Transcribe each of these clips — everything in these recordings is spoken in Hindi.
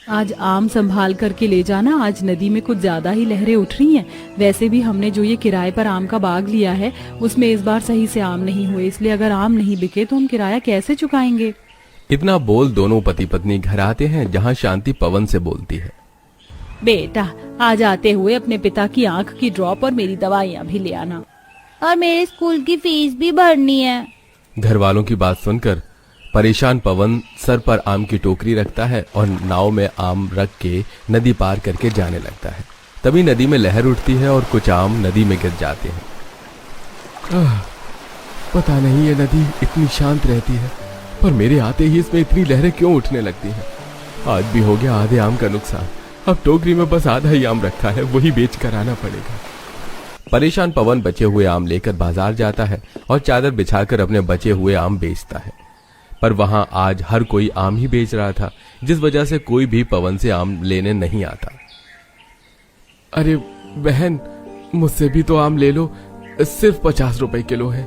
आज आम संभाल करके ले जाना, आज नदी में कुछ ज्यादा ही लहरें उठ रही हैं। वैसे भी हमने जो ये किराए पर आम का बाग लिया है उसमें इस बार सही से आम नहीं हुए, इसलिए अगर आम नहीं बिके तो हम किराया कैसे चुकाएंगे। इतना बोल दोनों पति पत्नी घर आते हैं, जहाँ शांति पवन से बोलती है, बेटा आज आते हुए अपने पिता की आंख की ड्रॉप और मेरी दवाइयाँ भी ले आना, और मेरे स्कूल की फीस भी भरनी है। घर वालों की बात सुनकर परेशान पवन सर पर आम की टोकरी रखता है और नाव में आम रख के नदी पार करके जाने लगता है। तभी नदी में लहर उठती है और कुछ आम नदी में गिर जाते हैं। पता नहीं ये नदी इतनी शांत रहती है, पर मेरे आते ही इसमें इतनी लहरें क्यों उठने लगती हैं। आज भी हो गया आधे आम का नुकसान। अब टोकरी में बस आधा ही आम रखा है, वही बेच कर आना पड़ेगा। परेशान पवन बचे हुए आम लेकर बाजार जाता है और चादर बिछाकर अपने बचे हुए आम बेचता है। पर वहां आज हर कोई आम ही बेच रहा था, जिस वजह से कोई भी पवन से आम लेने नहीं आता। अरे बहन, मुझसे भी तो आम ले लो, सिर्फ 50 रुपए किलो है।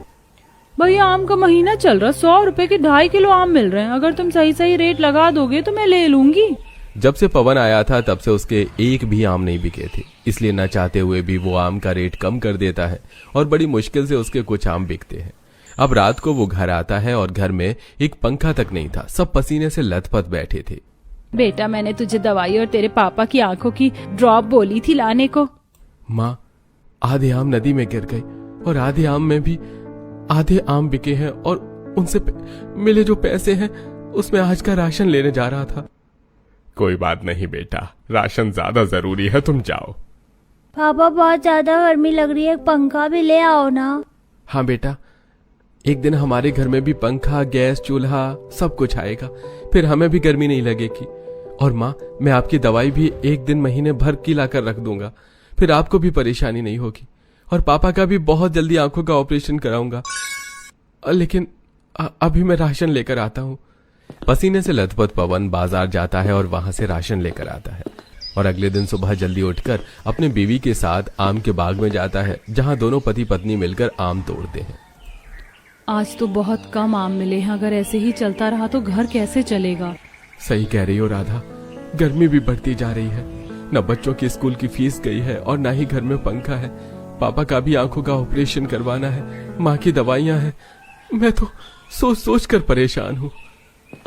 भैया आम का महीना चल रहा, 100 रुपए के 2.5 किलो आम मिल रहे हैं। अगर तुम सही सही रेट लगा दोगे तो मैं ले लूंगी। जब से पवन आया था तब से उसके एक भी आम नहीं बिके थे, इसलिए न चाहते हुए भी वो आम का रेट कम कर देता है और बड़ी मुश्किल से उसके कुछ आम बिकते हैं। अब रात को वो घर आता है और घर में एक पंखा तक नहीं था, सब पसीने से लथपथ बैठे थे। बेटा मैंने तुझे दवाई और तेरे पापा की आंखों की ड्रॉप बोली थी लाने को। माँ, आधे आम नदी में गिर गए और आधे आम में भी आधे आम बिके हैं और उनसे मिले जो पैसे हैं उसमें आज का राशन लेने जा रहा था। कोई बात नहीं बेटा, राशन ज्यादा जरूरी है, तुम जाओ। पापा बहुत ज्यादा गर्मी लग रही है, पंखा भी ले आओ ना। हाँ बेटा, एक दिन हमारे घर में भी पंखा, गैस, चूल्हा सब कुछ आएगा, फिर हमें भी गर्मी नहीं लगेगी। और माँ, मैं आपकी दवाई भी एक दिन महीने भर की लाकर रख दूंगा, फिर आपको भी परेशानी नहीं होगी। और पापा का भी बहुत जल्दी आंखों का ऑपरेशन कराऊंगा। लेकिन अभी मैं राशन लेकर आता हूँ। पसीने से लथपथ पवन बाजार जाता है और वहां से राशन लेकर आता है और अगले दिन सुबह जल्दी उठकर अपने बीवी के साथ आम के बाग में जाता है, जहां दोनों पति पत्नी मिलकर आम तोड़ते हैं। आज तो बहुत कम आम मिले हैं, अगर ऐसे ही चलता रहा तो घर कैसे चलेगा। सही कह रही हो राधा, गर्मी भी बढ़ती जा रही है। न बच्चों की स्कूल की फीस गई है और न ही घर में पंखा है। पापा का भी आंखों का ऑपरेशन करवाना है, माँ की दवाइयां हैं। मैं तो सोच सोच कर परेशान हूँ।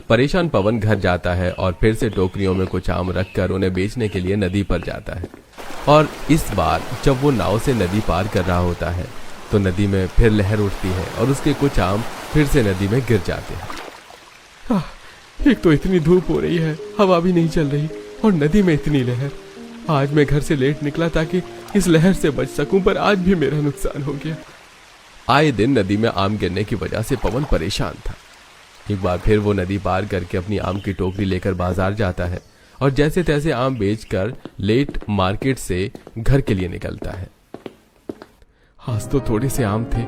परेशान पवन घर जाता है और फिर से टोकरियों में कुछ आम रखकर उन्हें बेचने के लिए नदी पर जाता है। और इस बार जब वो नाव से नदी पार कर रहा होता है तो नदी में फिर लहर उठती है और उसके कुछ आम फिर से नदी में गिर जाते हैं। एक तो इतनी धूप हो रही है, हवा भी नहीं चल रही और नदी में इतनी लहर। आज मैं घर से लेट निकला ताकि इस लहर से बच सकूं, पर आज भी मेरा नुकसान हो गया। आए दिन नदी में आम गिरने की वजह से पवन परेशान था। एक बार फिर वो नदी पार करके अपनी आम की टोकरी लेकर बाजार जाता है और जैसे तैसे आम बेचकर लेट मार्केट से घर के लिए निकलता है। आज तो थोड़े से आम थे,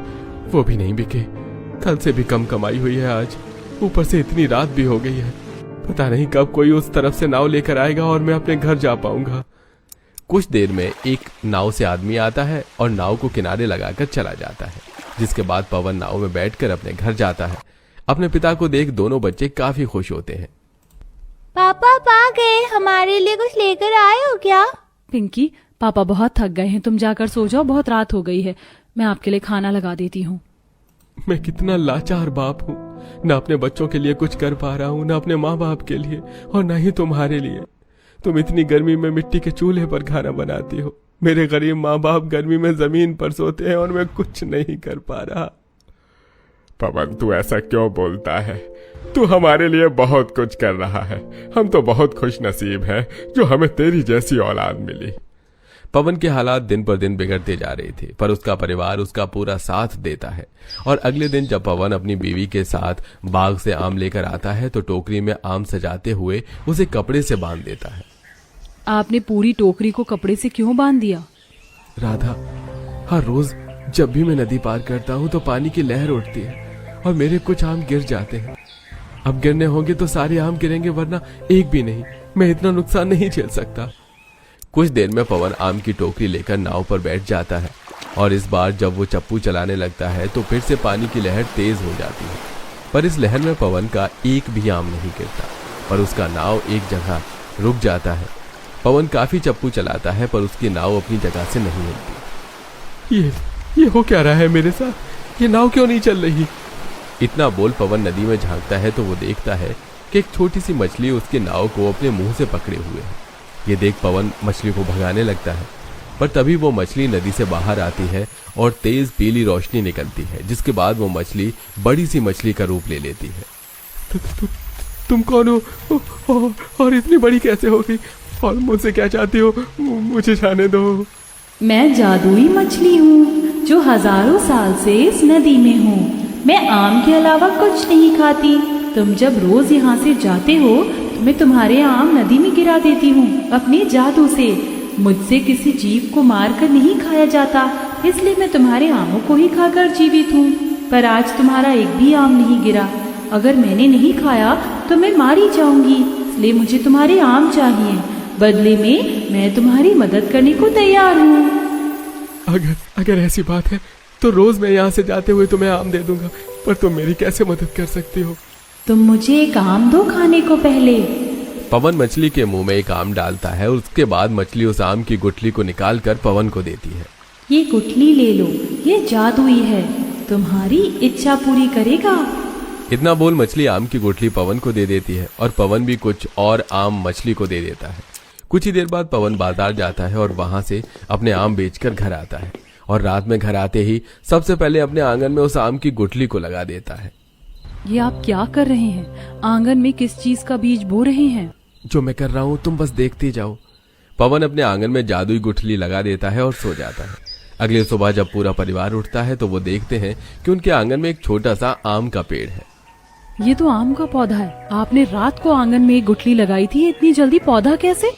वो भी नहीं बिके। कल से भी कम कमाई हुई है आज, ऊपर से इतनी रात भी हो गई है। पता नहीं कब कोई उस तरफ से नाव लेकर आएगा और मैं अपने घर जा पाऊंगा। कुछ देर में एक नाव से आदमी आता है और नाव को किनारे लगाकर चला जाता है, जिसके बाद पवन नाव में बैठकर अपने घर जाता है। अपने पिता को देख दोनों बच्चे काफी खुश होते हैं। पापा आ गए, हमारे लिए कुछ लेकर आए हो क्या? पिंकी, पापा बहुत थक गए हैं, तुम जाकर सो जाओ, बहुत रात हो गई है। मैं आपके लिए खाना लगा देती हूँ। मैं कितना लाचार बाप हूँ, न अपने बच्चों के लिए कुछ कर पा रहा हूँ, न अपने माँ बाप के लिए और न ही तुम्हारे लिए। तुम इतनी गर्मी में मिट्टी के चूल्हे पर खाना बनाती हो। मेरे गरीब माँ बाप गर्मी में जमीन पर सोते हैं और मैं कुछ नहीं कर पा रहा। पवन, तू ऐसा क्यों बोलता है? तू हमारे लिए बहुत कुछ कर रहा है। हम तो बहुत खुश नसीब हैं जो हमें तेरी जैसी औलाद मिली। पवन के हालात दिन पर दिन बिगड़ते जा रहे थे, पर उसका परिवार उसका पूरा साथ देता है। और अगले दिन जब पवन अपनी बीवी के साथ बाग से आम लेकर आता है तो टोकरी में आम सजाते हुए उसे कपड़े से बांध देता है। आपने पूरी टोकरी को कपड़े से क्यों बांध दिया? राधा, हर रोज जब भी मैं नदी पार करता हूँ तो पानी की लहर उठती है और मेरे कुछ आम गिर जाते हैं। अब गिरने होंगे तो सारे आम गिरेंगे, वरना एक भी नहीं। मैं इतना नुकसान नहीं झेल सकता। कुछ देर में पवन आम की टोकरी लेकर नाव पर बैठ जाता है और इस बार जब वो चप्पू चलाने लगता है तो फिर से पानी की लहर तेज हो जाती है। पर इस लहर में पवन का एक भी आम नहीं गिरता, पर उसका नाव एक जगह रुक जाता है। पवन काफी चप्पू चलाता है पर उसकी नाव अपनी जगह से नहीं हिलती। ये हो क्या रहा है मेरे साथ? ये नाव क्यों नहीं चल रही? इतना बोल पवन नदी में झांकता है तो वो देखता है कि एक छोटी सी मछली उसकी नाव को अपने मुंह से पकड़े हुए है। ये देख पवन मछली को भगाने लगता है, पर तभी वो मछली नदी से बाहर आती है और तेज पीली रोशनी निकलती है, जिसके बाद वो मछली बड़ी सी मछली का रूप ले लेती है। तुम कौन हो और इतनी बड़ी कैसे हो गई? और मुझसे क्या चाहती हो? मुझे जाने दो। मैं जादुई मछली हूँ जो हजारों साल से इस नदी में हूँ। मैं आम के अलावा कुछ नहीं खाती। तुम जब रोज यहाँ से जाते हो तो मैं तुम्हारे आम नदी में गिरा देती हूँ अपने जादू से। मुझसे किसी जीव को मारकर नहीं खाया जाता, इसलिए मैं तुम्हारे आमों को ही खाकर जीवित हूँ। पर आज तुम्हारा एक भी आम नहीं गिरा। अगर मैंने नहीं खाया तो मैं मारी जाऊंगी, इसलिए मुझे तुम्हारे आम चाहिए। बदले में मैं तुम्हारी मदद करने को तैयार हूँ। अगर ऐसी बात है तो रोज मैं यहाँ से जाते हुए तुम्हें आम दे दूंगा, पर तुम मेरी कैसे मदद कर सकती हो? तुम मुझे एक आम दो खाने को पहले। पवन मछली के मुंह में एक आम डालता है और उसके बाद मछली उस आम की गुठली को निकालकर पवन को देती है। ये गुठली ले लो, ये जादुई है, तुम्हारी इच्छा पूरी करेगा। इतना बोल मछली आम की गुठली पवन को दे देती है और पवन भी कुछ और आम मछली को दे देता है। कुछ ही देर बाद पवन बाजार जाता है और वहां से अपने आम बेचकर घर आता है और रात में घर आते ही सबसे पहले अपने आंगन में उस आम की गुठली को लगा देता है। ये आप क्या कर रहे हैं? आंगन में किस चीज का बीज बो रहे हैं? जो मैं कर रहा हूँ तुम बस देखते जाओ। पवन अपने आंगन में जादुई गुठली लगा देता है और सो जाता है। अगले सुबह जब पूरा परिवार उठता है तो वो देखते हैं कि उनके आंगन में एक छोटा सा आम का पेड़ है। ये तो आम का पौधा है। आपने रात को आंगन में एक गुठली लगाई थी, इतनी जल्दी पौधा कैसे?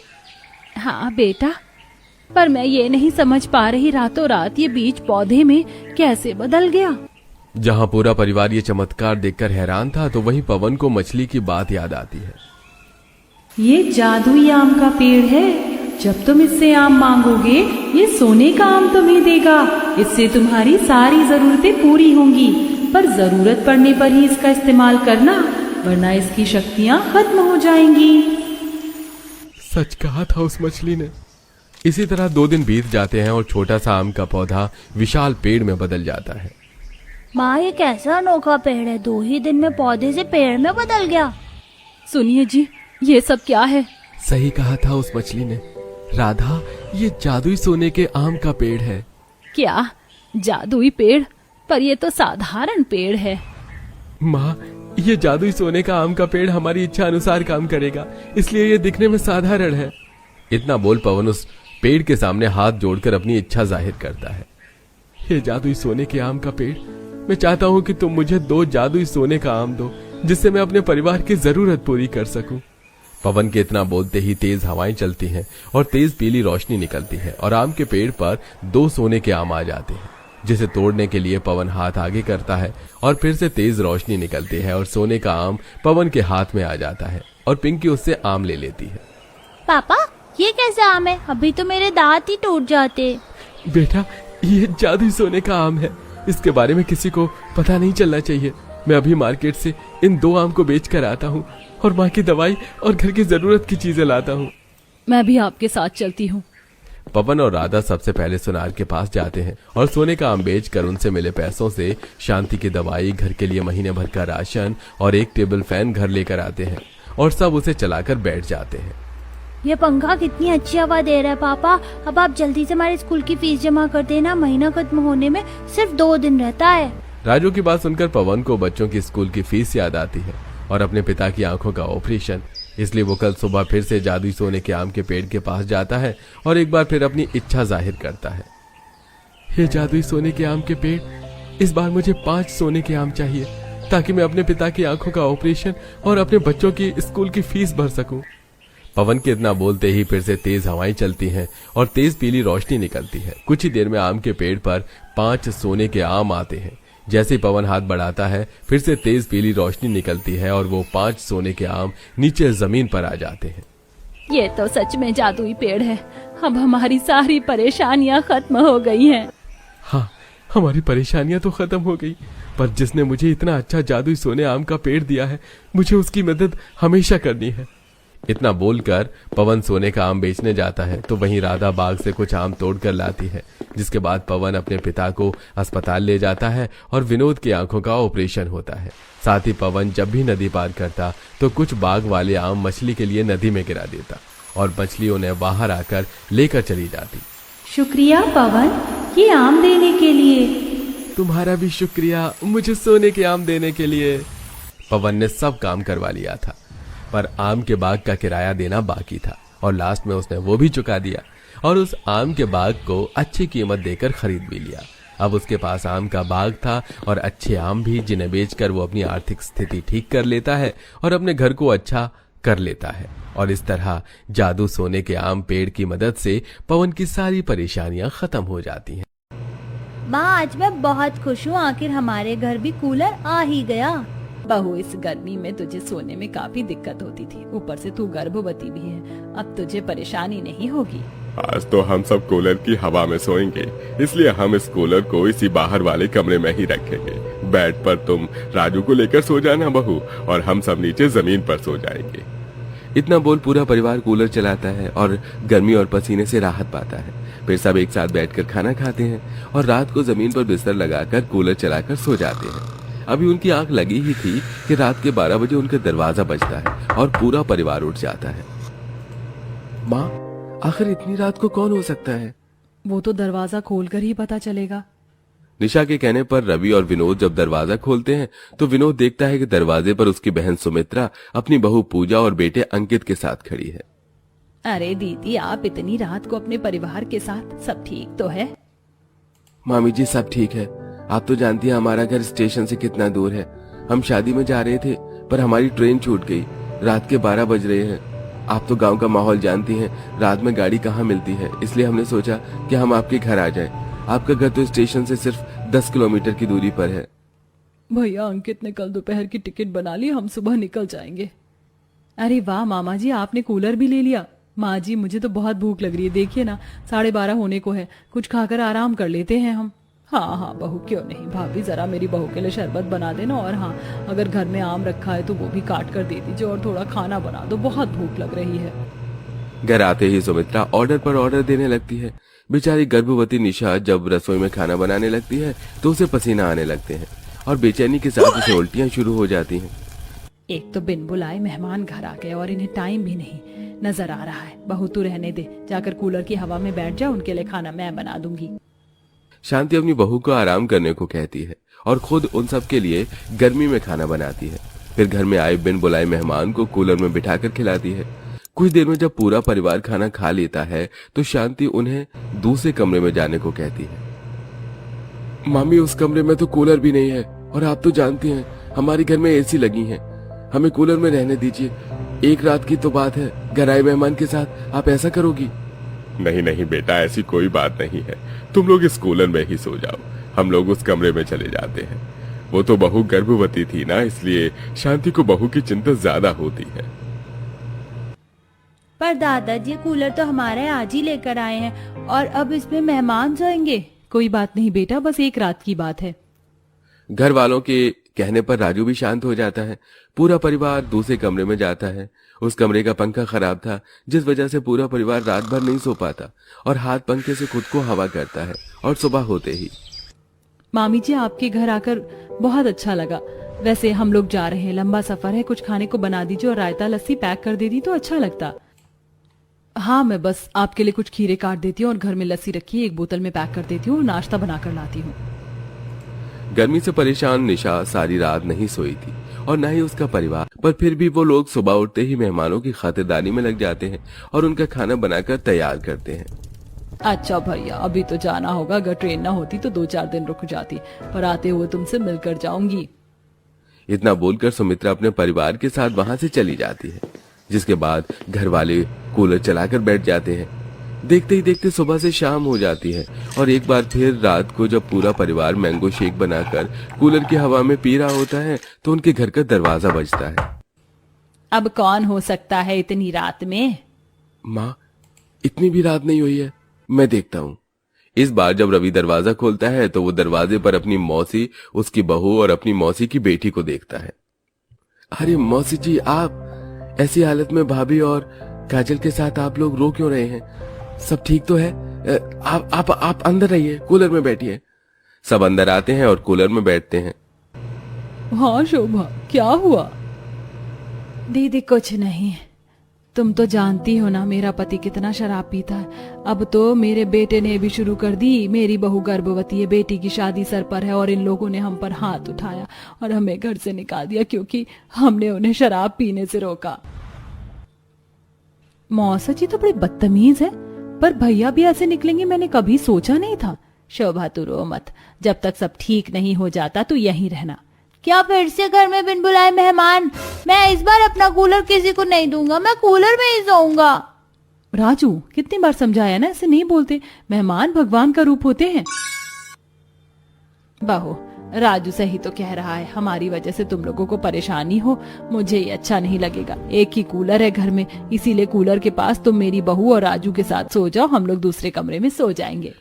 हाँ बेटा, पर मैं ये नहीं समझ पा रही रातों रात ये बीज पौधे में कैसे बदल गया। जहाँ पूरा परिवार ये चमत्कार देखकर हैरान था तो वहीं पवन को मछली की बात याद आती है। ये जादुई आम का पेड़ है। जब तुम इससे आम मांगोगे ये सोने का आम तुम्हें देगा। इससे तुम्हारी सारी जरूरतें पूरी होंगी, पर जरूरत पड़ने पर ही इसका इस्तेमाल करना, वरना इसकी शक्तियाँ खत्म हो जाएंगी। सच कहा था उस मछली ने। इसी तरह 2 दिन बीत जाते हैं और छोटा सा आम का पौधा विशाल पेड़ में बदल जाता है। माँ, ये कैसा अनोखा पेड़ है, 2 ही दिन में पौधे से पेड़ में बदल गया। सुनिए जी, ये सब क्या है? सही कहा था उस मछली ने। राधा, ये जादुई सोने के आम का पेड़ है। क्या जादुई पेड़? पर ये तो साधारण पेड़ है। माँ, ये जादुई सोने का आम का पेड़ हमारी इच्छा अनुसार काम करेगा, इसलिए ये दिखने में साधारण है। इतना बोल पवन उस पेड़ के सामने हाथ जोड़कर अपनी इच्छा जाहिर करता है। ये जादुई सोने के आम का पेड़, मैं चाहता हूँ कि तुम मुझे 2 जादुई सोने का आम दो, जिससे मैं अपने परिवार की जरूरत पूरी कर सकूं। पवन के इतना बोलते ही तेज हवाएं चलती हैं और तेज पीली रोशनी निकलती है और आम के पेड़ पर 2 सोने के आम आ जाते हैं, जिसे तोड़ने के लिए पवन हाथ आगे करता है और फिर से तेज रोशनी निकलती है और सोने का आम पवन के हाथ में आ जाता है और पिंकी उससे आम ले लेती है। पापा, ये कैसा आम है? अभी तो मेरे दांत ही टूट जाते। बेटा, ये जादुई सोने का आम है, इसके बारे में किसी को पता नहीं चलना चाहिए। मैं अभी मार्केट से इन 2 आम को बेच कर आता हूँ और माँ की दवाई और घर की जरूरत की चीजें लाता हूँ। मैं भी आपके साथ चलती हूँ। पवन और राधा सबसे पहले सुनार के पास जाते हैं और सोने का आम बेचकर उनसे मिले पैसों से शांति की दवाई, घर के लिए महीने भर का राशन और एक टेबल फैन घर लेकर आते हैं और सब उसे चलाकर बैठ जाते हैं। ये पंखा कितनी अच्छी हवा दे रहा है पापा। अब आप जल्दी से हमारे स्कूल की फीस जमा कर देना, महीना खत्म होने में सिर्फ 2 दिन रहता है। राजू की बात सुनकर पवन को बच्चों की स्कूल की फीस याद आती है और अपने पिता की आंखों का ऑपरेशन, इसलिए वो कल सुबह फिर से जादुई सोने के आम के पेड़ के पास जाता है और एक बार फिर अपनी इच्छा जाहिर करता है। हे जादुई सोने के आम के पेड़, इस बार मुझे 5 सोने के आम चाहिए, ताकि मैं अपने पिता की आंखों का ऑपरेशन और अपने बच्चों की स्कूल की फीस भर सकूं। पवन के इतना बोलते ही फिर से तेज हवाएं चलती हैं और तेज पीली रोशनी निकलती है। कुछ ही देर में आम के पेड़ पर 5 सोने के आम आते हैं। जैसे ही पवन हाथ बढ़ाता है फिर से तेज पीली रोशनी निकलती है और वो 5 सोने के आम नीचे जमीन पर आ जाते हैं। ये तो सच में जादुई पेड़ है। अब हमारी सारी परेशानियां खत्म हो गई हैं। हाँ, हमारी परेशानियां तो खत्म हो गई, पर जिसने मुझे इतना अच्छा जादुई सोने आम का पेड़ दिया है, मुझे उसकी मदद हमेशा करनी है। इतना बोलकर पवन सोने का आम बेचने जाता है तो वहीं राधा बाग से कुछ आम तोड़कर लाती है, जिसके बाद पवन अपने पिता को अस्पताल ले जाता है और विनोद की आंखों का ऑपरेशन होता है। साथ ही पवन जब भी नदी पार करता तो कुछ बाग वाले आम मछली के लिए नदी में गिरा देता और मछली उन्हें बाहर आकर लेकर चली जाती। शुक्रिया पवन, ये आम देने के लिए। तुम्हारा भी शुक्रिया मुझे सोने के आम देने के लिए। पवन ने सब काम करवा लिया था, पर आम के बाग का किराया देना बाकी था और लास्ट में उसने वो भी चुका दिया और उस आम के बाग को अच्छी कीमत देकर खरीद भी लिया। अब उसके पास आम का बाग था और अच्छे आम भी, जिन्हें बेचकर वो अपनी आर्थिक स्थिति ठीक कर लेता है और अपने घर को अच्छा कर लेता है। और इस तरह जादू सोने के आम पेड़ की मदद से पवन की सारी परेशानियां खत्म हो जाती हैं। माँ, आज मैं बहुत खुश हूँ, आखिर हमारे घर भी कूलर आ ही गया। बहू, इस गर्मी में तुझे सोने में काफी दिक्कत होती थी, ऊपर से तू गर्भवती भी है, अब तुझे परेशानी नहीं होगी। आज तो हम सब कूलर की हवा में सोएंगे, इसलिए हम इस कूलर को इसी बाहर वाले कमरे में ही रखेंगे। बेड पर तुम राजू को लेकर सो जाना बहू, और हम सब नीचे जमीन पर सो जाएंगे। इतना बोल पूरा परिवार कूलर चलाता है और गर्मी और पसीने से राहत पाता है। फिर सब एक साथ बैठकर खाना खाते हैं और रात को जमीन पर बिस्तर लगाकर कूलर चलाकर सो जाते हैं। अभी उनकी आंख लगी ही थी कि रात के 12 बजे उनका दरवाजा बजता है और पूरा परिवार उठ जाता है। माँ, आखिर इतनी रात को कौन हो सकता है? वो तो दरवाजा खोलकर ही पता चलेगा। निशा के कहने पर रवि और विनोद जब दरवाजा खोलते हैं तो विनोद देखता है कि दरवाजे पर उसकी बहन सुमित्रा अपनी बहू पूजा और बेटे अंकित के साथ खड़ी है। अरे दीदी, आप इतनी रात को अपने परिवार के साथ, सब ठीक तो है? मामी जी, सब ठीक है। आप तो जानती हैं हमारा घर स्टेशन से कितना दूर है। हम शादी में जा रहे थे पर हमारी ट्रेन छूट गई। रात के 12 बज रहे हैं। आप तो गांव का माहौल जानती हैं, रात में गाड़ी कहाँ मिलती है, इसलिए हमने सोचा कि हम आपके घर आ जाएं। आपका घर तो स्टेशन से सिर्फ 10 किलोमीटर की दूरी पर है। भैया, अंकित ने कल दोपहर की टिकट बना ली, हम सुबह निकल जाएंगे। अरे वाह मामा जी, आपने कूलर भी ले लिया। माँ जी, मुझे तो बहुत भूख लग रही है, देखिए ना 12:30 होने को है, कुछ खाकर आराम कर लेते हैं हम। हाँ हाँ बहू, क्यों नहीं। भाभी, जरा मेरी बहू के लिए शरबत बना देना, और हाँ, अगर घर में आम रखा है तो वो भी काट कर दे दीजिए, और थोड़ा खाना बना दो, बहुत भूख लग रही है। घर आते ही सुमित्रा ऑर्डर पर ऑर्डर देने लगती है। बेचारी गर्भवती निशा जब रसोई में खाना बनाने लगती है तो उसे पसीना आने लगते हैं और बेचैनी के साथ उसे उल्टियां शुरू हो जाती हैं। एक तो बिन बुलाए मेहमान घर आ गए और इन्हें टाइम भी नहीं नजर आ रहा है। बहू, तू रहने दे, जाकर कूलर की हवा में बैठ जा, उनके लिए खाना मैं बना दूंगी। शांति अपनी बहू को आराम करने को कहती है और खुद उन सब के लिए गर्मी में खाना बनाती है। फिर घर में आए बिन बुलाए मेहमान को कूलर में बिठाकर खिलाती है। कुछ देर में जब पूरा परिवार खाना खा लेता है तो शांति उन्हें दूसरे कमरे में जाने को कहती है। मामी, उस कमरे में तो कूलर भी नहीं है और आप तो जानती हैं हमारे घर में एसी लगी है। हमें कूलर में रहने दीजिए। एक रात की तो बात है, घर आए मेहमान के साथ आप ऐसा करोगी? नहीं नहीं बेटा, ऐसी कोई बात नहीं है। तुम लोग इस कूलर में ही सो जाओ, हम लोग उस कमरे में चले जाते हैं। वो तो बहू गर्भवती थी ना, इसलिए शांति को बहू की चिंता ज्यादा होती है। पर दादाजी, कूलर तो हमारे आज ही लेकर आए हैं और अब इसमें मेहमान सोएंगे। कोई बात नहीं बेटा, बस एक रात की बात है। घर वालों के कहने पर राजू भी शांत हो जाता है। पूरा परिवार दूसरे कमरे में जाता है। उस कमरे का पंखा खराब था, जिस वजह से पूरा परिवार रात भर नहीं सो पाता और हाथ पंखे से खुद को हवा करता है। और सुबह होते ही, मामी जी, आपके घर आकर बहुत अच्छा लगा। वैसे हम लोग जा रहे हैं, लंबा सफर है, कुछ खाने को बना दीजिए और रायता लस्सी पैक कर दे दी तो अच्छा लगता। हाँ, मैं बस आपके लिए कुछ खीरे काट देती हूँ और घर में लस्सी रखी है, एक बोतल में पैक कर देती हूँ और नाश्ता बनाकर लाती हूँ। गर्मी से परेशान निशा सारी रात नहीं सोई थी और न ही उसका परिवार, पर फिर भी वो लोग सुबह उठते ही मेहमानों की खातिरदारी में लग जाते हैं और उनका खाना बनाकर तैयार करते हैं। अच्छा भैया, अभी तो जाना होगा, अगर ट्रेन ना होती तो 2-4 दिन रुक जाती, पर आते हुए तुमसे मिलकर जाऊंगी। इतना बोलकर सुमित्रा अपने परिवार के साथ वहां से चली जाती है, जिसके बाद घर वाले कूलर चलाकर बैठ जाते हैं। देखते ही देखते सुबह से शाम हो जाती है और एक बार फिर रात को जब पूरा परिवार मैंगो शेक बनाकर कूलर की हवा में पी रहा होता है तो उनके घर का दरवाजा बजता है। अब कौन हो सकता है इतनी रात में? माँ, इतनी भी रात नहीं हुई है, मैं देखता हूँ। इस बार जब रवि दरवाजा खोलता है तो वो दरवाजे पर अपनी मौसी, उसकी बहू और अपनी मौसी की बेटी को देखता है। अरे मौसी जी, आप ऐसी हालत में भाभी और काजल के साथ आप लोग रो क्यों रहे हैं? सब ठीक तो है? आप अंदर रहिए, कूलर में बैठिए। सब अंदर आते हैं और कूलर में बैठते हैं। हाँ शोभा, क्या हुआ? दीदी कुछ नहीं, तुम तो जानती हो ना मेरा पति कितना शराब पीता है। अब तो मेरे बेटे ने भी शुरू कर दी। मेरी बहू गर्भवती है, बेटी की शादी सर पर है और इन लोगों ने हम पर हाथ उठाया और हमें घर से निकाल दिया क्योंकि हमने उन्हें शराब पीने से रोका। मौसा जी तो बड़ी बदतमीज है, पर भैया भी ऐसे निकलेंगे मैंने कभी सोचा नहीं था। शोभा तू रो मत, जब तक सब ठीक नहीं हो जाता तो यहीं रहना। क्या फिर से घर में बिन बुलाए मेहमान? मैं इस बार अपना कूलर किसी को नहीं दूंगा, मैं कूलर में ही सोऊंगा। राजू, कितनी बार समझाया ना, ऐसे नहीं बोलते, मेहमान भगवान का रूप होते हैं। बहू, राजू सही तो कह रहा है, हमारी वजह से तुम लोगों को परेशानी हो, मुझे ये अच्छा नहीं लगेगा। एक ही कूलर है घर में, इसीलिए कूलर के पास तुम मेरी बहू और राजू के साथ सो जाओ, हम लोग दूसरे कमरे में सो जाएंगे।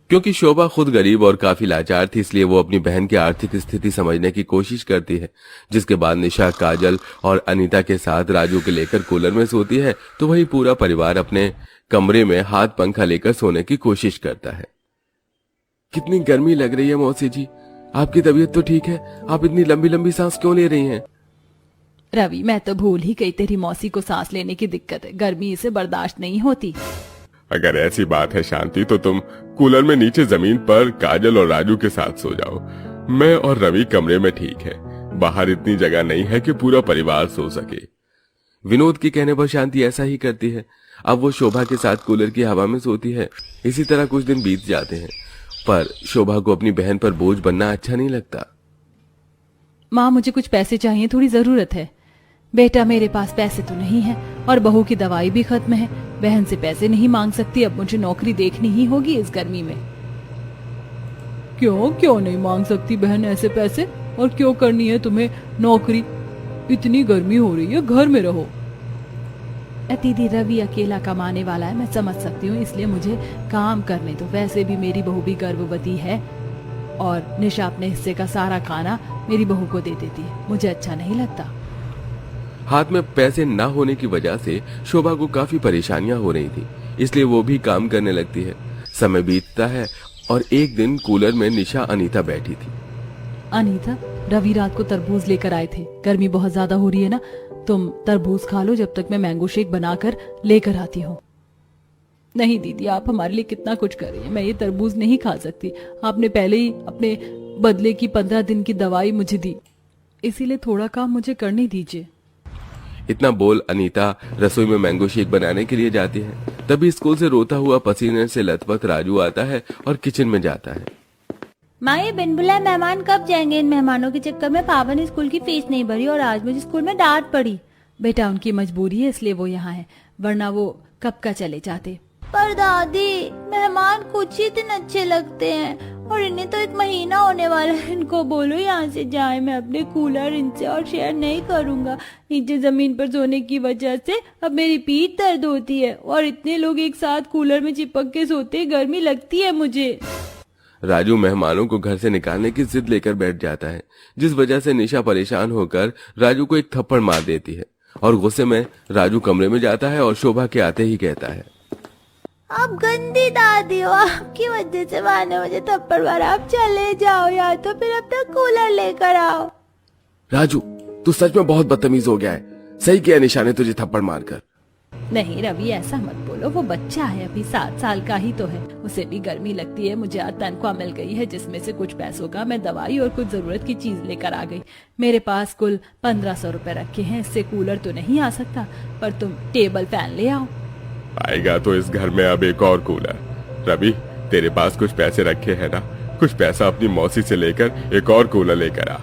क्योंकि शोभा खुद गरीब और काफी लाचार थी, इसलिए वो अपनी बहन की आर्थिक स्थिति समझने की कोशिश करती है। जिसके बाद निशा काजल और अनीता के साथ राजू के लेकर कूलर में सोती है, तो वही पूरा परिवार अपने कमरे में हाथ पंखा लेकर सोने की कोशिश करता है। कितनी गर्मी लग रही है मौसी जी, आपकी तबीयत तो ठीक है? आप इतनी लंबी लंबी सांस क्यों ले रही हैं? रवि, मैं तो भूल ही गई तेरी मौसी को सांस लेने की दिक्कत है, गर्मी इसे बर्दाश्त नहीं होती। अगर ऐसी बात है शांति, तो तुम कूलर में नीचे जमीन पर काजल और राजू के साथ सो जाओ। मैं और रवि कमरे में ठीक है, बाहर इतनी जगह नहीं है कि पूरा परिवार सो सके। विनोद के कहने पर शांति ऐसा ही करती है। अब वो शोभा के साथ कूलर की हवा में सोती है। इसी तरह कुछ दिन बीत जाते हैं, पर शोभा को अपनी बहन पर बोझ बनना अच्छा नहीं लगता। माँ, मुझे कुछ पैसे चाहिए, थोड़ी जरूरत है। बेटा, मेरे पास पैसे तो नहीं है और बहू की दवाई भी खत्म है, बहन से पैसे नहीं मांग सकती, अब मुझे नौकरी देखनी ही होगी इस गर्मी में। क्यों नहीं मांग सकती बहन ऐसे पैसे? और क्यों करनी है तुम्हें नौकरी? इतनी गर्मी हो रही है, घर में रहो। दीदी, रवि अकेला कमाने वाला है, मैं समझ सकती हूँ, इसलिए मुझे काम करने दो। वैसे भी मेरी बहू भी गर्भवती है और निशा अपने हिस्से का सारा खाना मेरी बहू को दे देती है, मुझे अच्छा नहीं लगता। हाथ में पैसे न होने की वजह से शोभा को काफी परेशानियां हो रही थी, इसलिए वो भी काम करने लगती है। समय बीतता है और एक दिन कूलर में निशा अनीता बैठी थी। अनीता, रवि रात को तरबूज लेकर आए थे, गर्मी बहुत ज्यादा हो रही है ना, तुम तरबूज खा लो जब तक मैं मैंगो शेक बनाकर लेकर आती हूँ। नहीं दीदी, आप हमारे लिए कितना कुछ कर रही है, मैं ये तरबूज नहीं खा सकती। आपने पहले ही अपने बदले की 15 दिन की दवाई मुझे दी, इसीलिए थोड़ा काम मुझे करने दीजिए। इतना बोल अनीता रसोई में मैंगो शेक बनाने के लिए जाती है। तभी स्कूल से रोता हुआ पसीने से लथपथ राजू आता है और किचन में जाता है। माँ, ये बिन बुलाए मेहमान कब जाएंगे? इन मेहमानों के चक्कर में पापा ने स्कूल की फीस नहीं भरी और आज मुझे स्कूल में डांट पड़ी। बेटा, उनकी मजबूरी है इसलिए वो यहाँ है, वरना वो कब का चले जाते। पर दादी, मेहमान कुछ ही दिन अच्छे लगते हैं और इन्हें तो 1 महीना होने वाला है। इनको बोलो यहाँ से जाए, मैं अपने कूलर इनसे और शेयर नहीं करूँगा। नीचे जमीन पर सोने की वजह से अब मेरी पीठ दर्द होती है और इतने लोग एक साथ कूलर में चिपक के सोते, गर्मी लगती है मुझे। राजू मेहमानों को घर से निकालने की जिद लेकर बैठ जाता है, जिस वजह से निशा परेशान होकर राजू को एक थप्पड़ मार देती है और गुस्से में राजू कमरे में जाता है और शोभा के आते ही कहता है, आप गंदी दादी हो, आपकी वजह से माँ ने मुझे थप्पड़ मारा, आप चले जाओ या तो फिर अपना कूलर लेकर आओ। राजू, तू सच में बहुत बदतमीज हो गया है। सही किया निशा ने तुझे थप्पड़ मारकर। नहीं रवि, ऐसा मत बोलो, वो बच्चा है, अभी 7 साल का ही तो है, उसे भी गर्मी लगती है। मुझे आज तनख्वाह मिल गई है जिसमें से कुछ पैसों का मैं दवाई और कुछ जरूरत की चीज लेकर आ गई। मेरे पास कुल 1500 रुपए रखे हैं, इससे कूलर तो नहीं आ सकता, पर तुम टेबल फैन ले आओ। आएगा तो इस घर में अब एक और कूलर। रवि, तेरे पास कुछ पैसे रखे हैं ना, कुछ पैसा अपनी मौसी से लेकर एक और कूलर लेकर आ।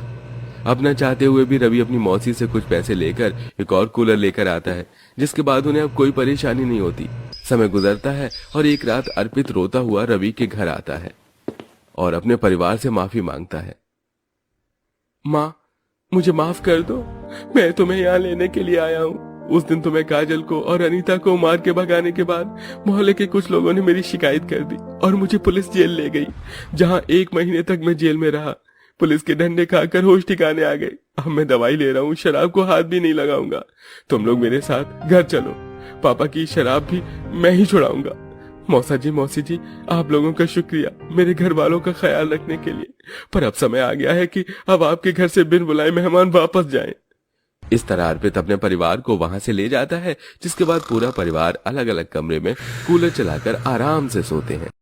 अब न चाहते हुए भी रवि अपनी मौसी से कुछ पैसे लेकर एक और कूलर लेकर आता है, जिसके बाद उन्हें अब कोई परेशानी नहीं होती। समय गुजरता है और एक रात अर्पित रोता हुआ रवि के घर आता है और अपने परिवार से माफी मांगता है। माँ, मुझे माफ कर दो, मैं तुम्हें यहाँ लेने के लिए आया हूँ। उस दिन तुम्हें काजल को और अनीता को मार के भगाने के बाद मोहल्ले के कुछ लोगों ने मेरी शिकायत कर दी और मुझे पुलिस जेल ले गई, जहाँ 1 महीने तक मैं जेल में रहा। पुलिस के डंडे खाकर होश ठिकाने आ गए। अब मैं दवाई ले रहा हूँ, शराब को हाथ भी नहीं लगाऊंगा। तुम लोग मेरे साथ घर चलो, पापा की शराब भी मैं ही छुड़ाऊंगा। मौसा जी, मौसी जी, आप लोगों का शुक्रिया मेरे घर वालों का ख्याल रखने के लिए, पर अब समय आ गया है कि अब आपके घर से बिन बुलाए मेहमान वापस जाएं। इस तरह अर्पित अपने परिवार को वहां से ले जाता है, जिसके बाद पूरा परिवार अलग अलग कमरे में कूलर चलाकर आराम से सोते हैं।